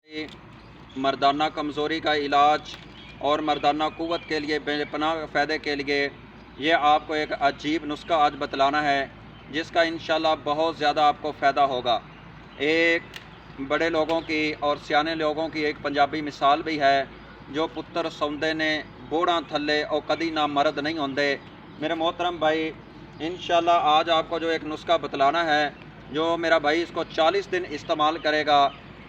मर्दाना कमज़ोरी का इलाज और मर्दाना क़ुव्वत के लिए बेपनाह फ़ायदे के लिए ये आपको एक अजीब नुस्खा आज बतलाना है, जिसका इंशाल्लाह बहुत ज़्यादा आपको फ़ायदा होगा। एक बड़े लोगों की और सियाने लोगों की एक पंजाबी मिसाल भी है, जो पुत्र सौंदे ने बोड़ा थल्ले और कदी ना मर्द नहीं होंदे। मेरे मोहतरम भाई, इंशाल्लाह आज आपको जो एक नुस्खा बतलाना है, जो मेरा भाई इसको 40 दिन इस्तेमाल करेगा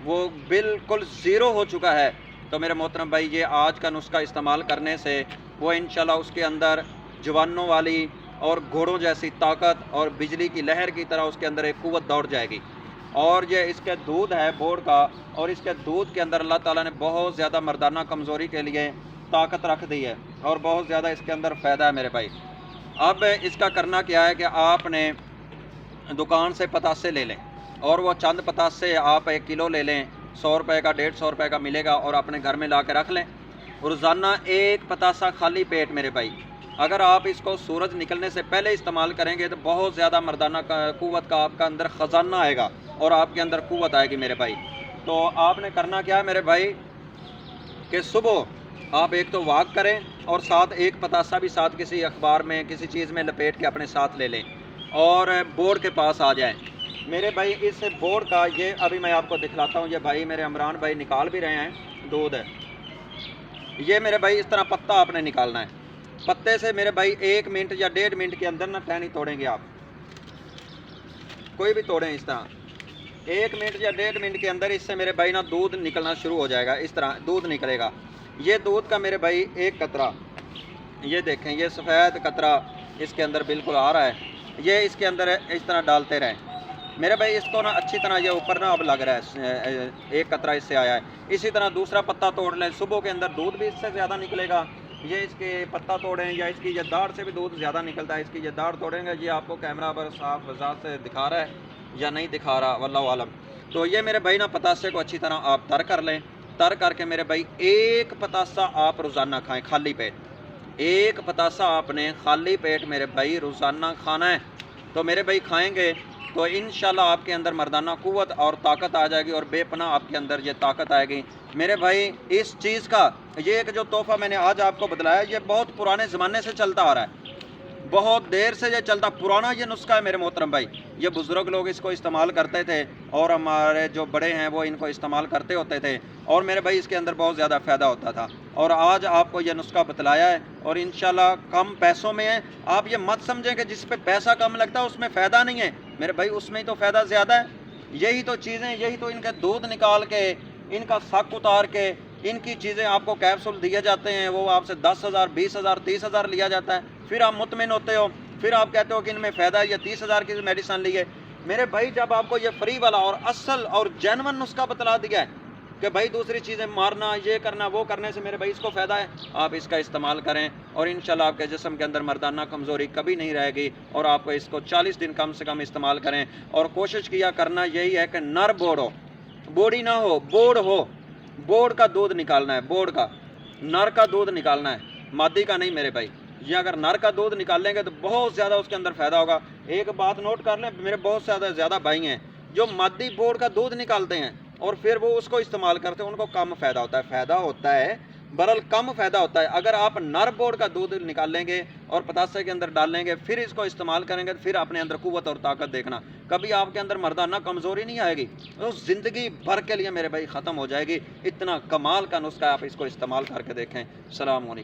वो बिल्कुल ज़ीरो हो चुका है। तो मेरे मोहतरम भाई, ये आज का नुस्खा इस्तेमाल करने से वो इंशाल्लाह उसके अंदर जवानों वाली और घोड़ों जैसी ताकत और बिजली की लहर की तरह उसके अंदर एक क़ुव्वत दौड़ जाएगी। और ये इसके दूध है बोड़ का, और इसके दूध के अंदर अल्लाह ताला ने बहुत ज़्यादा मर्दाना कमज़ोरी के लिए ताकत रख दी है और बहुत ज़्यादा इसके अंदर फ़ायदा है मेरे भाई। अब इसका करना क्या है कि आपने दुकान से पतासे ले लें, और वो चंद पतासे आप 1 किलो ले लें, 100 रुपये का 150 रुपये का मिलेगा, और अपने घर में ला के रख लें। रोज़ाना एक पतासा खाली पेट मेरे भाई, अगर आप इसको सूरज निकलने से पहले इस्तेमाल करेंगे तो बहुत ज़्यादा मर्दाना क़ुव्वत का आपका अंदर ख़जाना आएगा और आपके अंदर क़ुव्वत आएगी मेरे भाई। तो आपने करना क्या है मेरे भाई कि सुबह आप एक तो वॉक करें, और साथ एक पतासा भी साथ किसी अखबार में किसी चीज़ में लपेट के अपने साथ ले लें और बोर्ड के पास आ जाएं मेरे भाई। इस बोर्ड का ये अभी मैं आपको दिखलाता हूँ। ये भाई मेरे इमरान भाई निकाल भी रहे हैं दूध है। ये मेरे भाई इस तरह पत्ता आपने निकालना है। पत्ते से मेरे भाई 1 मिनट या 1.5 मिनट के अंदर ना टहनी तोड़ेंगे आप, कोई भी तोड़ें इस तरह। 1 मिनट या 1.5 मिनट के अंदर इससे मेरे भाई ना दूध निकलना शुरू हो जाएगा। इस तरह दूध निकलेगा। ये दूध का मेरे भाई एक कतरा, ये देखें, ये सफ़ेद कतरा इसके अंदर बिल्कुल आ रहा है। ये इसके अंदर इस तरह डालते रहें मेरे भाई। इसको ना अच्छी तरह, ये ऊपर ना अब लग रहा है, एक कतरा इससे आया है। इसी तरह दूसरा पत्ता तोड़ लें, सुबह के अंदर दूध भी इससे ज़्यादा निकलेगा। ये इसके पत्ता तोड़ें, या इसकी ये दाढ़ से भी दूध ज़्यादा निकलता है। इसकी ये दाढ़ तोड़ेंगे। ये आपको कैमरा पर साफ वजाहत से दिखा रहा है या नहीं दिखा रहा, वल्लाहु आलम। तो ये मेरे भाई ना पतासे को अच्छी तरह आप तर कर लें। तर करके मेरे भाई एक पतासा आप रोज़ाना खाएँ खाली पेट। एक पतासा आपने खाली पेट मेरे भाई रोज़ाना खाना है। तो मेरे भाई खाएंगे तो इंशाल्लाह आपके अंदर मर्दाना क़ुव्वत और ताकत आ जाएगी, और बेपनाह आपके अंदर ये ताकत आएगी मेरे भाई। इस चीज़ का ये एक जो तोहफ़ा मैंने आज आपको बतलाया, ये बहुत पुराने ज़माने से चलता आ रहा है, बहुत देर से ये चलता पुराना ये नुस्खा है मेरे मोहतरम भाई। ये बुज़ुर्ग लोग इसको इस्तेमाल करते थे, और हमारे जो बड़े हैं वो इनको इस्तेमाल करते होते थे, और मेरे भाई इसके अंदर बहुत ज़्यादा फ़ायदा होता था। और आज आपको ये नुस्खा बतलाया है, और इंशाल्लाह कम पैसों में है। आप ये मत समझें कि जिस पे पैसा कम लगता है उसमें फ़ायदा नहीं है मेरे भाई, उसमें ही तो फ़ायदा ज़्यादा है। यही तो चीज़ें, यही तो इनका दूध निकाल के, इनका शक उतार के, इनकी चीज़ें आपको कैप्सूल दिए जाते हैं। वो आपसे 10,000 20,000 30,000 लिया जाता है। फिर आप मुतमिन होते हो, फिर आप कहते हो कि इनमें फ़ायदा है, ये 30,000 की मेडिसिन ली है मेरे भाई। जब आपको ये फ्री वाला और असल और जेन्युइन नुस्खा बतला दिया है कि भाई दूसरी चीज़ें मारना, ये करना, वो करने से मेरे भाई इसको फ़ायदा है, आप इसका इस्तेमाल करें, और इंशाल्लाह आपके जिस्म के अंदर मर्दाना कमज़ोरी कभी नहीं रहेगी। और आपको इसको 40 दिन कम से कम इस्तेमाल करें, और कोशिश किया करना यही है कि नर बोड़ हो, बोड़ी ना हो, बोड़ हो। बोड़ का दूध निकालना है, बोड़ का, नर का दूध निकालना है, मादी का नहीं मेरे भाई। ये अगर नर का दूध निकाल लेंगे तो बहुत ज़्यादा उसके अंदर फ़ायदा होगा। एक बात नोट कर लें, मेरे बहुत ज़्यादा भाई हैं जो मादी बोड़ का दूध निकालते हैं और फिर वो उसको इस्तेमाल करते हैं, उनको कम फ़ायदा होता है। फ़ायदा होता है बरल कम फ़ायदा होता है। अगर आप नर बोड़ का दूध निकाल लेंगे और पतासे के अंदर डाल लेंगे, फिर इसको इस्तेमाल करेंगे, तो फिर अपने अंदर क़ुव्वत और ताकत देखना, कभी आपके अंदर मर्दाना कमज़ोरी नहीं आएगी, तो ज़िंदगी भर के लिए मेरे भाई ख़त्म हो जाएगी। इतना कमाल का नुस्खा है, आप इसको इस्तेमाल करके देखें। अस्सलाम वालेकुम।